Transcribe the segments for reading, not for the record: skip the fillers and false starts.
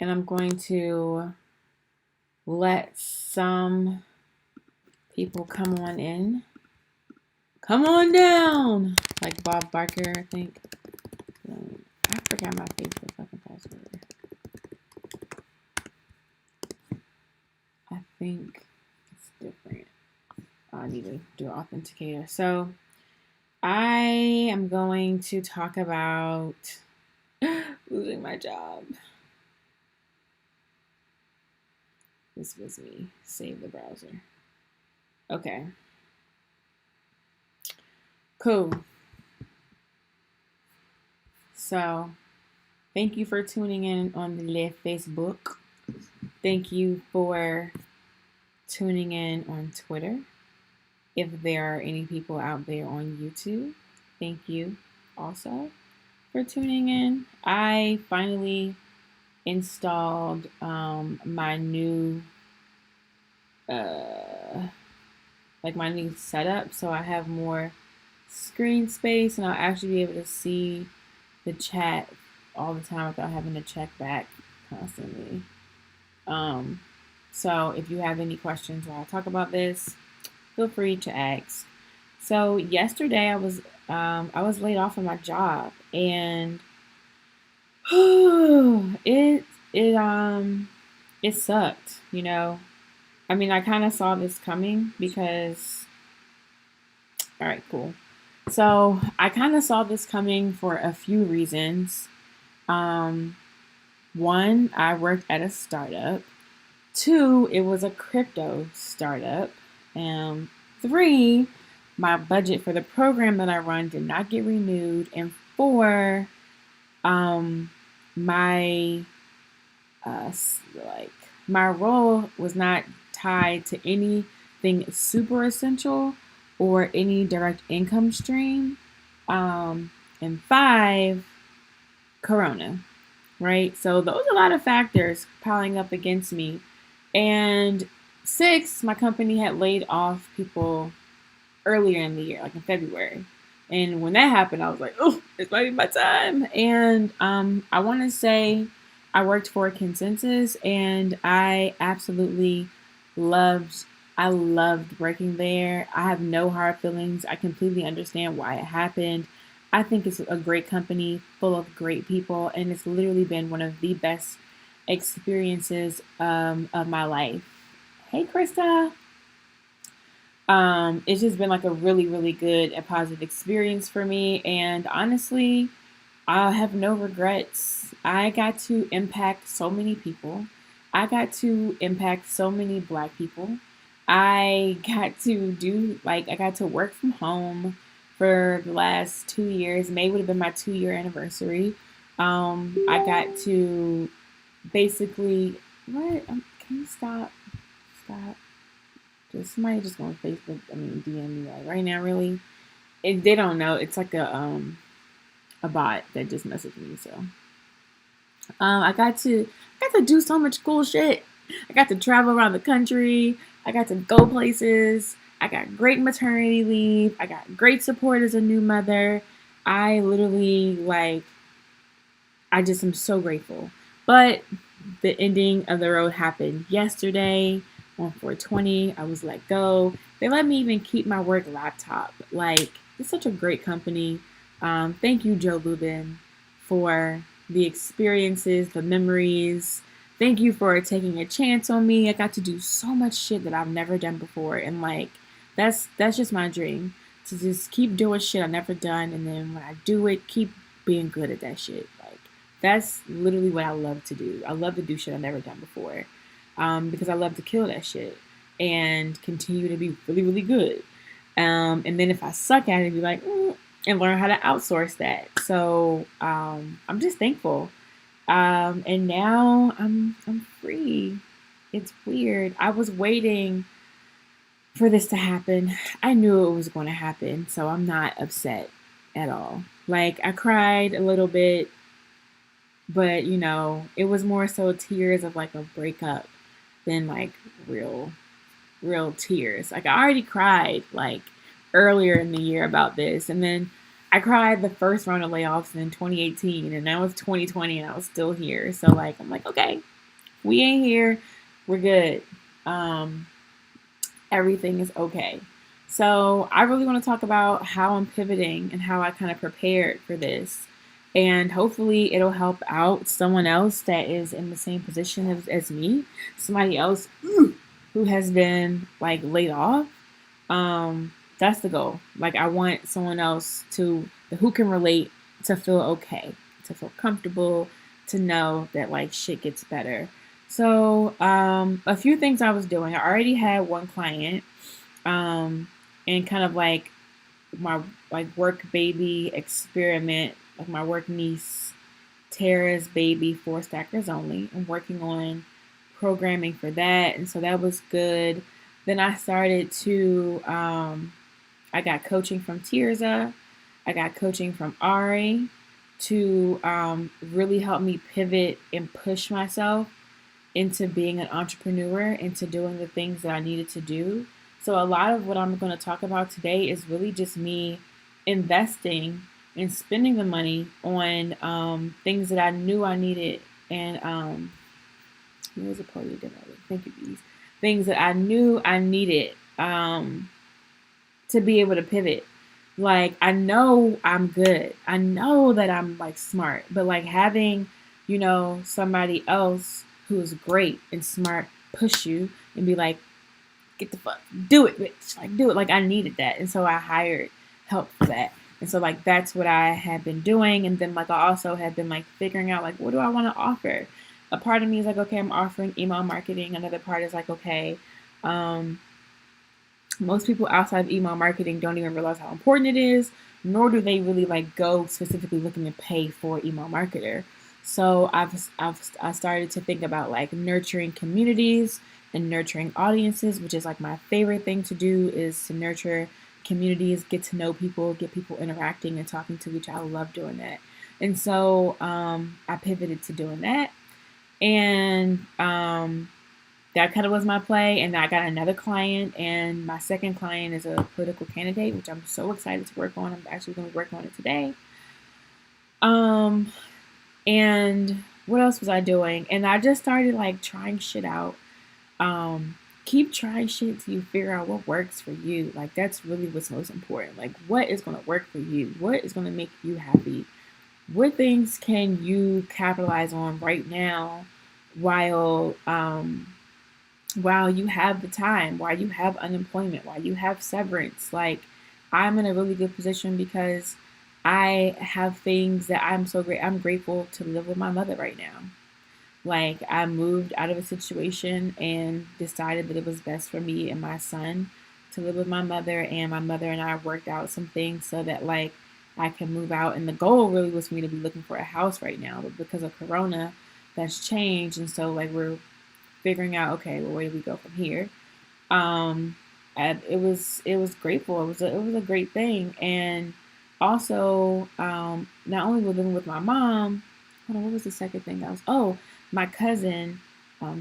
and I'm going to let some people come on in. Come on down! Like Bob Barker, I think. I forgot my Facebook fucking password. I think it's different. I need to do an authenticator. So I am going to talk about losing my job. This was me. Save the browser. Okay. Cool. So, thank you for tuning in on the live Facebook. Thank you for tuning in on Twitter. If there are any people out there on YouTube, thank you also for tuning in. I finally installed my new my new setup, so I have more screen space and I'll actually be able to see the chat all the time without having to check back constantly. Um, so if you have any questions while I talk about this, feel free to ask. So yesterday I was laid off from my job, and it sucked, you know. I mean, I kind of saw this coming because all right, cool. So I kind of saw this coming for a few reasons. Um, One, I worked at a startup. Two, it was a crypto startup. Three, my budget for the program that I run did not get renewed. And four, um, my like my role was not tied to anything super essential or any direct income stream. And five, Corona, right? So those are a lot of factors piling up against me. And six, my company had laid off people earlier in the year, like in February. And when that happened, I was like, oh, it's might be my time. And I want to say I worked for Consensus, and I absolutely loved. I loved working there. I have no hard feelings. I completely understand why it happened. I think it's a great company full of great people, and it's literally been one of the best experiences of my life. Hey, Krista. It's just been like a really, really good and positive experience for me. And honestly, I have no regrets. I got to impact so many people. I got to impact so many black people. I got to I got to work from home for the last 2 years. May would have been my 2 year anniversary. I got to basically, what? Can you stop? Stop. Just somebody just going to Facebook. I mean, DM me like right now. Really, they don't know. It's like a bot that just messaged me. So I got to do so much cool shit. I got to travel around the country. I got to go places. I got great maternity leave. I got great support as a new mother. I literally I just am so grateful. But the ending of the road happened yesterday on 420. I was let go. They let me even keep my work laptop. Like, it's such a great company. Thank you, Joe Lubin, for the experiences, the memories. Thank you for taking a chance on me. I got to do so much shit that I've never done before, and that's just my dream, to just keep doing shit I've never done, and then when I do it, keep being good at that shit. Like, that's literally what I love to do. I love to do shit I've never done before, because I love to kill that shit and continue to be really, really good. And then if I suck at it, be like, and learn how to outsource that. So I'm just thankful. And now I'm free. It's weird. I was waiting for this to happen. I knew it was going to happen, so I'm not upset at all. Like, I cried a little bit, but it was more so tears of like a breakup than like real real tears. Like, I already cried like earlier in the year about this, and then I cried the first round of layoffs in 2018, and now it's 2020, and I was still here. So like, I'm like, okay, we ain't here. We're good. Um, Everything is okay. So I really want to talk about how I'm pivoting and how I kind of prepared for this. And hopefully it'll help out someone else that is in the same position as me, somebody else who has been like laid off. That's the goal. Like I want someone else to who can relate to feel okay, to feel comfortable, to know that like shit gets better. So, a few things I was doing. I already had one client, um, and kind of like my like work baby experiment, like my work niece Tara's baby, four stackers only. I'm working on programming for that, and so that was good. Then I started to I got coaching from Tirza. I got coaching from Ari to really help me pivot and push myself into being an entrepreneur, into doing the things that I needed to do. So, a lot of what I'm going to talk about today is really just me investing and spending the money on things that I knew I needed. And here's a party dinner. Thank you, bees. Things that I knew I needed to be able to pivot. Like, I know I'm good. I know that I'm like smart, but like having, somebody else who is great and smart push you and be like, get the fuck, do it, bitch. Like, do it. Like, I needed that. And so I hired help for that. And so, like, that's what I have been doing. And then, like, I also have been, like, figuring out, like, what do I want to offer? A part of me is like, okay, I'm offering email marketing. Another part is like, okay, um, most people outside of email marketing don't even realize how important it is, nor do they really like go specifically looking to pay for email marketer. So I started to think about like nurturing communities and nurturing audiences, which is like my favorite thing to do is to nurture communities, get to know people, get people interacting and talking to each other. I love doing that. And so I pivoted to doing that. And that kind of was my play. And I got another client, and my second client is a political candidate, which I'm so excited to work on. I'm actually going to be working on it today. And what else was I doing? And I just started like trying shit out. Keep trying shit till you figure out what works for you. Like that's really what's most important. Like what is going to work for you? What is going to make you happy? What things can you capitalize on right now while while you have the time, while you have unemployment, while you have severance? Like I'm in a really good position because I have things that I'm grateful to live with my mother right now. Like I moved out of a situation and decided that it was best for me and my son to live with my mother, and my mother and I worked out some things so that like I can move out, and the goal really was for me to be looking for a house right now, but because of corona that's changed, and so like we're figuring out, okay, well, where do we go from here? Um, and it was grateful. It was a great thing, and also not only was living with my mom. Hold on, what was the second thing? That was my cousin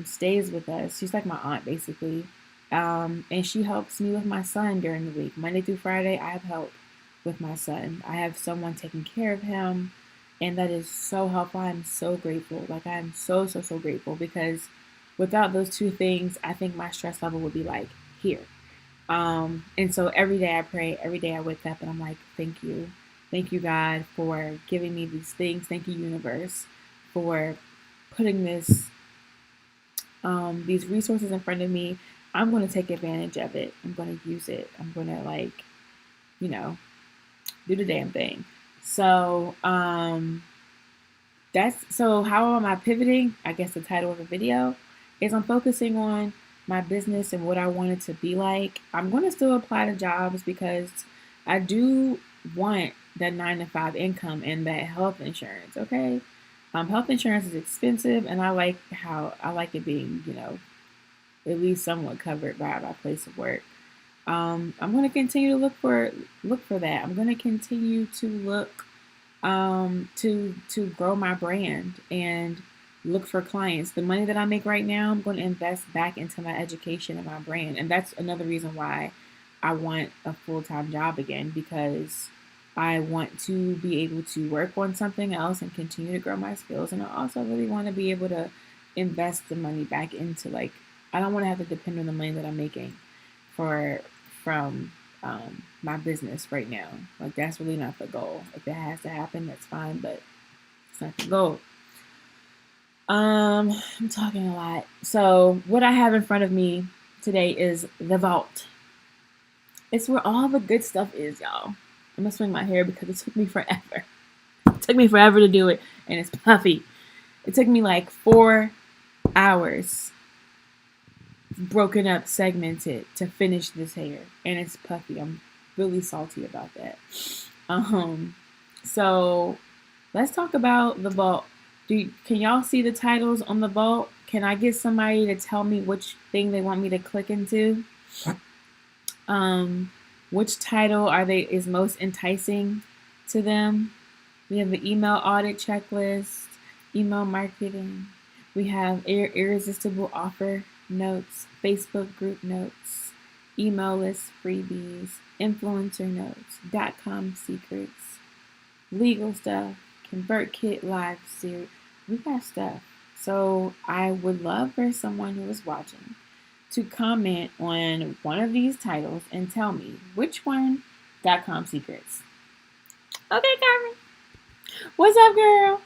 stays with us. She's like my aunt basically, and she helps me with my son during the week, Monday through Friday. I have help with my son. I have someone taking care of him, and that is so helpful. I'm so grateful. Like I'm so grateful because without those two things, I think my stress level would be like here. And so every day I pray, every day I wake up and I'm like, thank you. Thank you, God, for giving me these things. Thank you, universe, for putting these resources in front of me. I'm going to take advantage of it. I'm going to use it. I'm going to like, you know, do the damn thing. So, so how am I pivoting? I guess the title of the video is I'm focusing on my business and what I want it to be like. I'm going to still apply to jobs because I do want that 9 to 5 income and that health insurance. Okay. Health insurance is expensive, and I like it being, at least somewhat covered by my place of work. I'm going to continue to look for that. I'm going to continue to look to grow my brand and look for clients. The money that I make right now, I'm going to invest back into my education and my brand, and that's another reason why I want a full-time job again because I want to be able to work on something else and continue to grow my skills. And I also really want to be able to invest the money back into, like, I don't want to have to depend on the money that I'm making for from my business right now. Like, that's really not the goal. If it has to happen, that's fine, but it's not the goal. I'm talking a lot. So what I have in front of me today is the vault. It's where all the good stuff is, y'all. I'm gonna swing my hair because it took me forever. It took me forever to do it, and it's puffy. It took me like 4 hours, broken up, segmented, to finish this hair, and it's puffy. I'm really salty about that. So let's talk about the vault. Can y'all see the titles on the vault? Can I get somebody to tell me which thing they want me to click into? Which title is most enticing to them? We have the email audit checklist, email marketing. We have irresistible offer notes, Facebook group notes, email list freebies, influencer notes, .com secrets, legal stuff, ConvertKit live series. We got stuff. So I would love for someone who is watching to comment on one of these titles and tell me which one. .com secrets. Okay, Carmen. What's up, girl?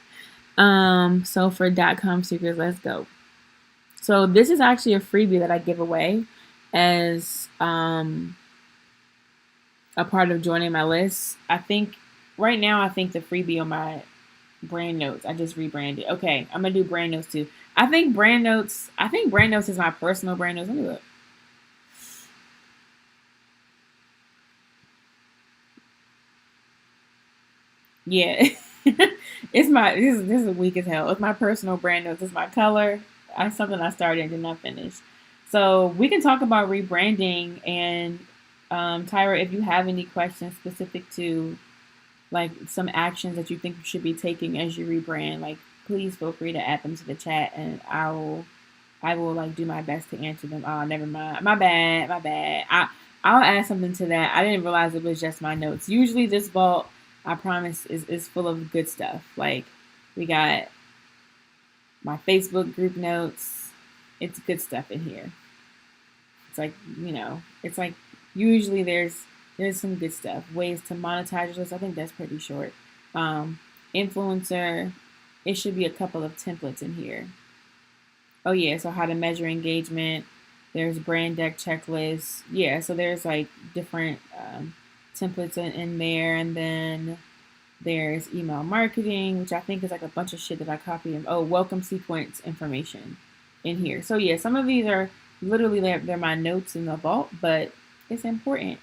So for .com secrets, let's go. So this is actually a freebie that I give away as a part of joining my list. I think right now the freebie on my brand notes, I just rebranded. Okay, I'm gonna do brand notes too. I think brand notes is my personal brand notes. Let me look. Yeah. This is weak as hell. It's my personal brand notes. It's my color. It's something I started and did not finish. So we can talk about rebranding, and Tyra, if you have any questions specific to like some actions that you think you should be taking as you rebrand, like, please feel free to add them to the chat, and I will like do my best to answer them. Oh, never mind. My bad. I'll add something to that. I didn't realize it was just my notes. Usually this vault, I promise, is full of good stuff. Like, we got my Facebook group notes. It's good stuff in here. It's like, it's like usually there's some good stuff. Ways to monetize your list. I think that's pretty short. Influencer. It should be a couple of templates in here. Oh yeah, so how to measure engagement. There's brand deck checklists. Yeah, so there's like different templates in there, and then there's email marketing, which I think is like a bunch of shit that I copied. Welcome sequence information in here. So yeah, some of these are literally they're my notes in the vault, but it's important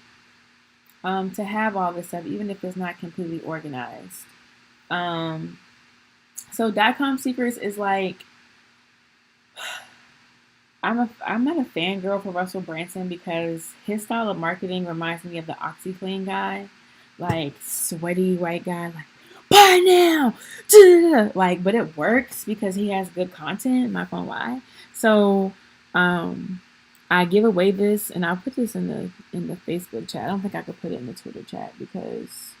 to have all this stuff, even if it's not completely organized. So .com secrets is like, I'm not a fangirl for Russell Brunson because his style of marketing reminds me of the OxyClean guy, like sweaty white guy, like buy now, like, but it works because he has good content. I'm not gonna lie. So, I give away this, and I'll put this in the Facebook chat. I don't think I could put it in the Twitter chat because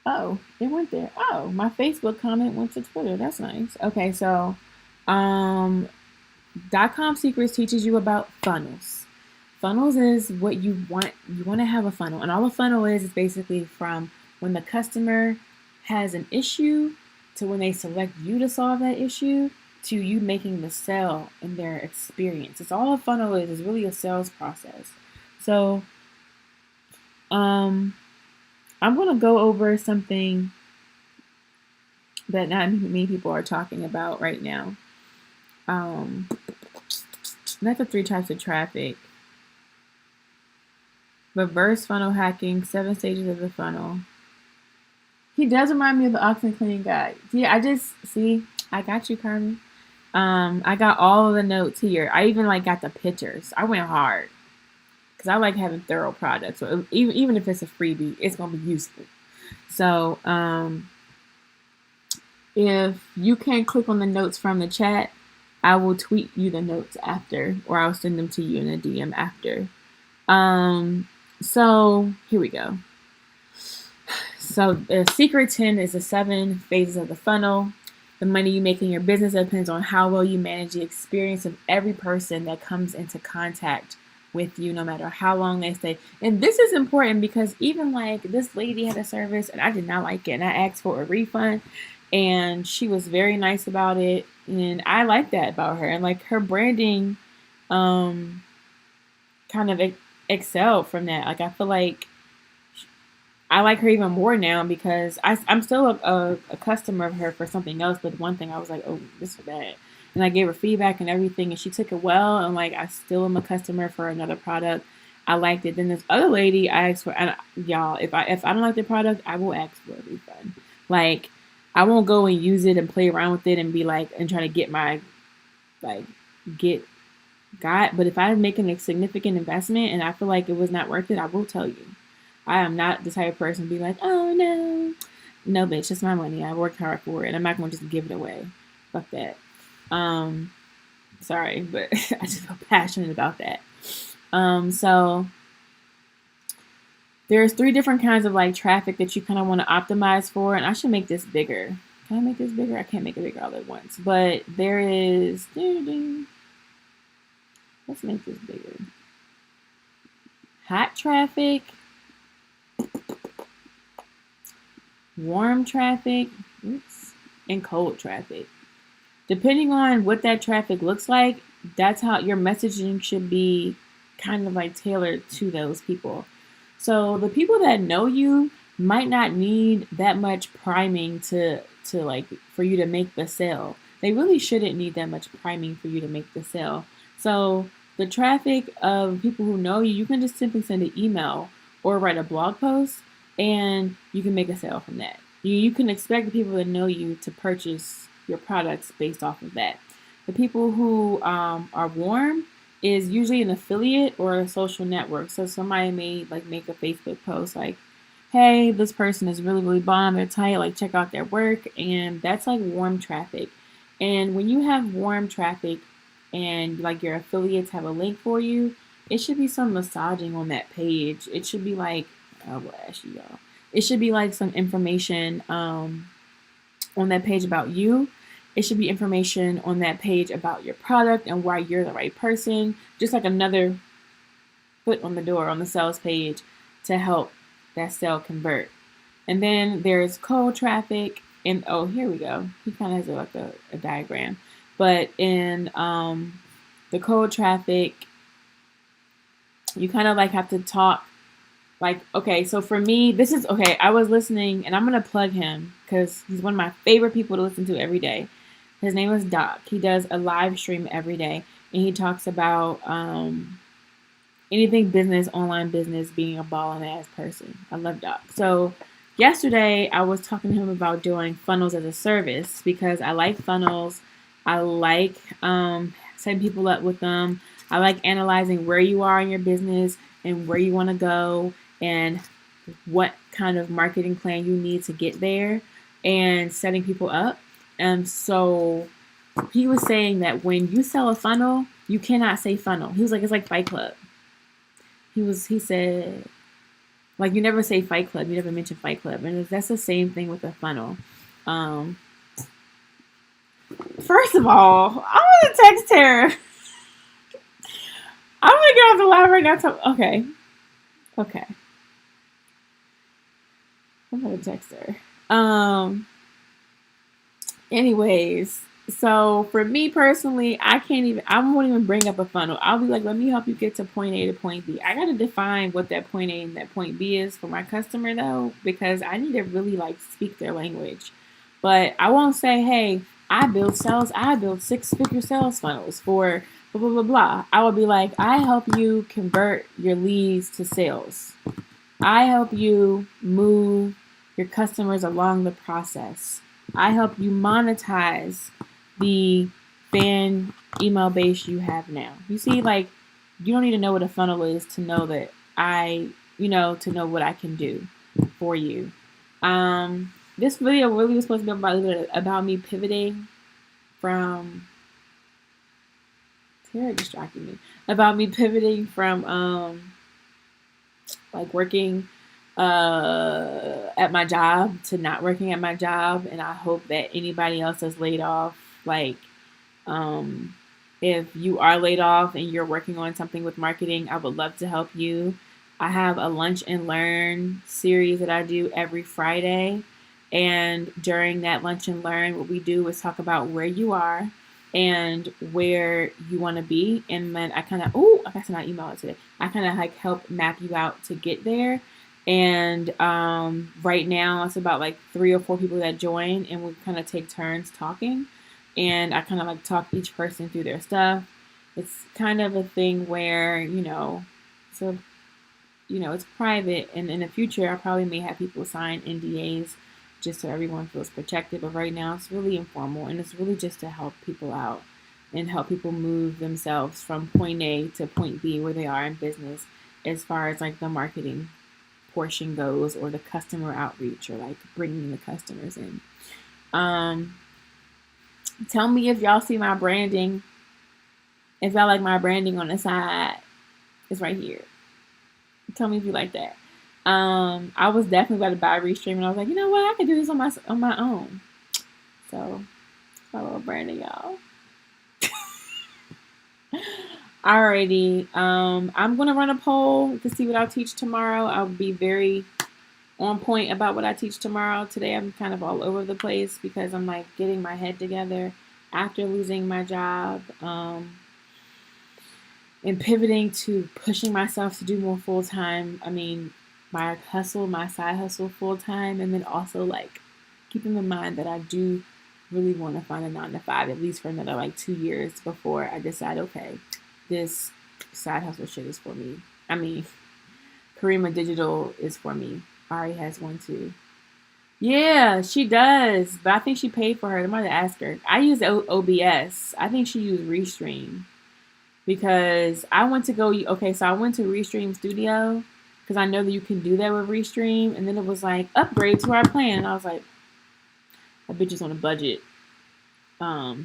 oh, it went there. Oh, my Facebook comment went to Twitter. That's nice. Okay, so .com secrets teaches you about funnels. Funnels is what you want. You want to have a funnel, and all a funnel is basically from when the customer has an issue to when they select you to solve that issue to you making the sale in their experience. It's all a funnel is really a sales process. So, I'm going to go over something that not many people are talking about right now. Not the 3 types of traffic. Reverse funnel hacking, 7 stages of the funnel. He does remind me of the OxyClean guy. Yeah, I got you, Carmen. I got all of the notes here. I even got the pictures. I went hard. Because I like having thorough products. So even if it's a freebie, it's going to be useful. So if you can't click on the notes from the chat, I will tweet you the notes after, or I'll send them to you in a DM after. So here we go. So the secret 10 is the 7 phases of the funnel. The money you make in your business depends on how well you manage the experience of every person that comes into contact with you, no matter how long they stay. And this is important because even like this lady had a service and I did not like it, and I asked for a refund, and she was very nice about it, and I like that about her. And like her branding um kind of excelled from that. Like I feel like I like her even more now because I'm still a customer of her for something else. But one thing I was like, oh, this is bad. And I gave her feedback and everything, and she took it well. And like, I still am a customer for another product. I liked it. Then this other lady, I asked for, and y'all, if I don't like the product, I will ask for a refund. Like, I won't go and use it and play around with it and be like, and try to get my, like, get got. But if I'm making a significant investment and I feel like it was not worth it, I will tell you. I am not the type of person to be like, oh no, no, bitch, it's my money. I worked hard for it. I'm not gonna just give it away. Fuck that. Um, Sorry, but I just feel passionate about that. So there's 3 different kinds of like traffic that you kind of want to optimize for, and I should make this bigger. Can I make this bigger? I can't make it bigger all at once, but there is. Let's make this bigger. Hot traffic, warm traffic, and cold traffic. Depending on what that traffic looks like, that's how your messaging should be kind of like tailored to those people. So the people that know you might not need that much priming to like for you to make the sale. They really shouldn't need that much priming for you to make the sale. So the traffic of people who know you, you can just simply send an email or write a blog post, and you can make a sale from that. You can expect the people that know you to purchase your products based off of that. The people who are warm is usually an affiliate or a social network. So somebody may like make a Facebook post like, hey, this person is really, really bomb, they're tight, like check out their work. And that's like warm traffic. And when you have warm traffic and like your affiliates have a link for you, it should be some massaging on that page. It should be like, oh, well, actually, y'all. It should be like some information on that page about you. It should be information on that page about your product and why you're the right person. Just like another foot on the door on the sales page to help that sale convert. And then there's cold traffic. And oh, here we go. He kind of has like a diagram. But in the cold traffic, you kind of like have to talk. Like, okay, so for me, this is okay. I was listening, and I'm gonna plug him because he's one of my favorite people to listen to every day. His name is Doc. He does a live stream every day, and he talks about anything business, online business, being a ball ass person. I love Doc. So yesterday, I was talking to him about doing funnels as a service because I like funnels. I like setting people up with them. I like analyzing where you are in your business and where you want to go and what kind of marketing plan you need to get there and setting people up. And so he was saying that when you sell a funnel, you cannot say funnel. He was like, it's like Fight Club. He said, like, you never say Fight Club. You never mention Fight Club. And that's the same thing with a funnel. First of all, I want to text her. I'm going to get off the live right now. Okay. I'm going to text her. Anyways, so for me personally, I won't even bring up a funnel. I'll be like, let me help you get to point A to point B. I got to define what that point A and that point B is for my customer though, because I need to really like speak their language. But I won't say, hey, I build 6-figure sales funnels for blah, blah, blah, blah. I will be like, I help you convert your leads to sales. I help you move your customers along the process. I help you monetize the fan email base you have now. You see, like, you don't need to know what a funnel is to know that to know what I can do for you. This video really was supposed to be about me pivoting from Tara distracted me about me pivoting from like working at my job to not working at my job, and I hope that anybody else that's laid off, like um, if you are laid off and you're working on something with marketing, I would love to help you. I have a lunch and learn series that I do every Friday. And during that lunch and learn, what we do is talk about where you are and where you want to be. And then I kind of, oh, I got to not email it today. I kind of like help map you out to get there. And right now, it's about like 3 or 4 people that join, and we kind of take turns talking, and I kind of like talk each person through their stuff. It's kind of a thing where, so it's private, and in the future I probably may have people sign NDAs just so everyone feels protected. But right now it's really informal, and it's really just to help people out and help people move themselves from point A to point B where they are in business, as far as like the marketing portion goes, or the customer outreach, or like bringing the customers in. Um, Tell me if y'all see my branding. If y'all like my branding on the side, it's right here. Tell me if you like that. I was definitely about to buy Restream, and I was like, you know what, I could do this on my own. So, my little branding, y'all. Alrighty. I'm gonna run a poll to see what I'll teach tomorrow. I'll be very on point about what I teach tomorrow. Today I'm kind of all over the place because I'm like getting my head together after losing my job. And pivoting to pushing myself to do more full time. I mean, my side hustle full time, and then also like keeping in mind that I do really want to find a 9 to 5 at least for another like 2 years before I decide, okay, this side hustle shit is for me. I mean, Karima Digital is for me. Ari has one too. Yeah, she does, but I think she paid for her. I'm gonna ask her. I use OBS. I think she used Restream because I went to go. Okay, so I went to Restream Studio because I know that you can do that with Restream, and then it was like upgrade to our plan, and I was like, a bitch is on a budget. A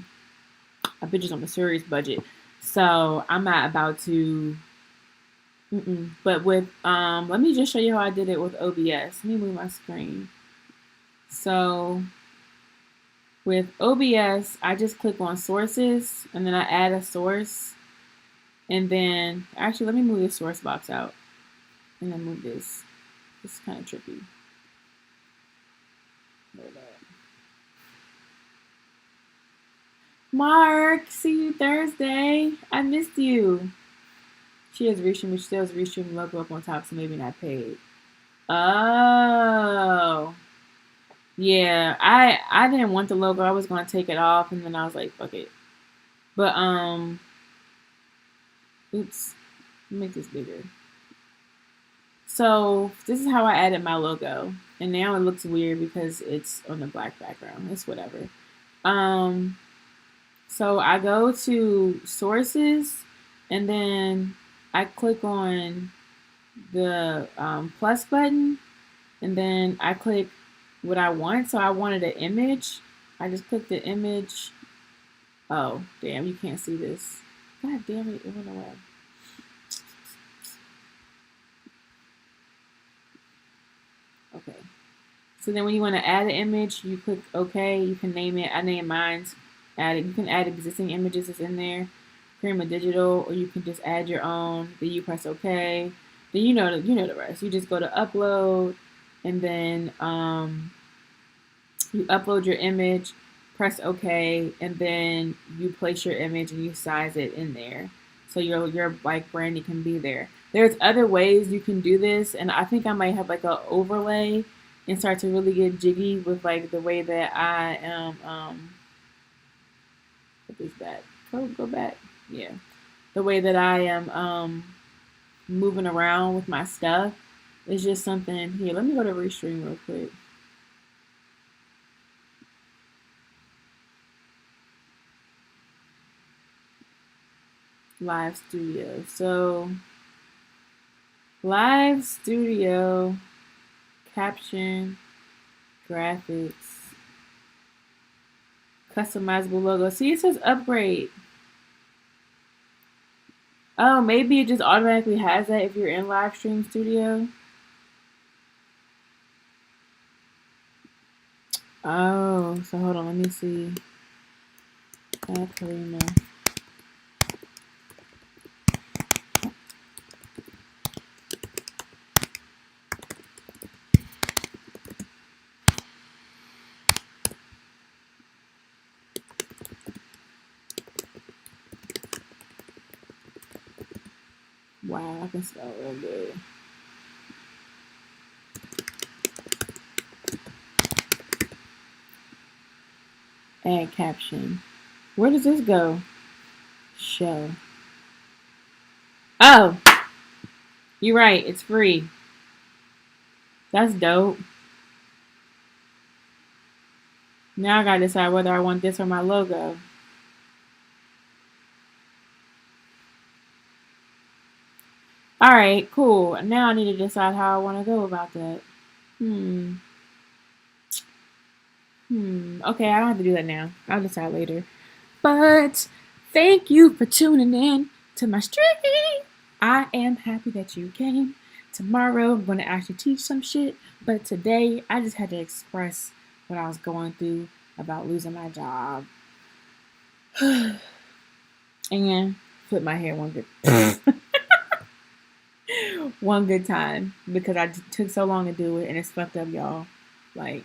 bitch is on a serious budget, so I'm not about to. But with let me just show you how I did it with OBS. Let me move my screen. So with OBS, I just click on sources, and then I add a source. And then, actually, let me move this source box out. And then move this. This is kind of trippy. Mark, see you Thursday. I missed you. She has Restream, which still has Restream logo up on top, so maybe not paid. Oh. Yeah, I didn't want the logo. I was gonna take it off, and then I was like, fuck it. But oops, make this bigger. So this is how I added my logo, and now it looks weird because it's on the black background. It's whatever. So I go to sources, and then I click on the plus button, and then I click what I want. So I wanted an image. I just click the image. Oh, damn, you can't see this. God damn it, it went away. Okay. So then when you want to add an image, you click OK. You can name it. I name mine. Add it. You can add existing images that's in there. Karima Digital, or you can just add your own. Then you press OK. Then you know the rest. You just go to upload, and then you upload your image, press OK, and then you place your image and you size it in there, so your like branding can be there. There's other ways you can do this, and I think I might have like an overlay and start to really get jiggy with like the way that I am. Put this back. Go back. Yeah, the way that I am moving around with my stuff is just something here. Let me go to Restream real quick. Live Studio. So Live Studio, caption, graphics, customizable logo. See, it says upgrade. Oh, maybe it just automatically has that if you're in Live Stream Studio. Oh, so hold on, let me see. Karina. Wow, I can spell real good. Add caption. Where does this go? Show. Oh, you're right. It's free. That's dope. Now I gotta decide whether I want this or my logo. All right, cool. Now I need to decide how I want to go about that. Hmm. Okay, I don't have to do that now. I'll decide later. But thank you for tuning in to my stream. I am happy that you came. Tomorrow I'm going to actually teach some shit. But today I just had to express what I was going through about losing my job. And flip my hair one good one good time because I took so long to do it and it's fucked up, y'all. Like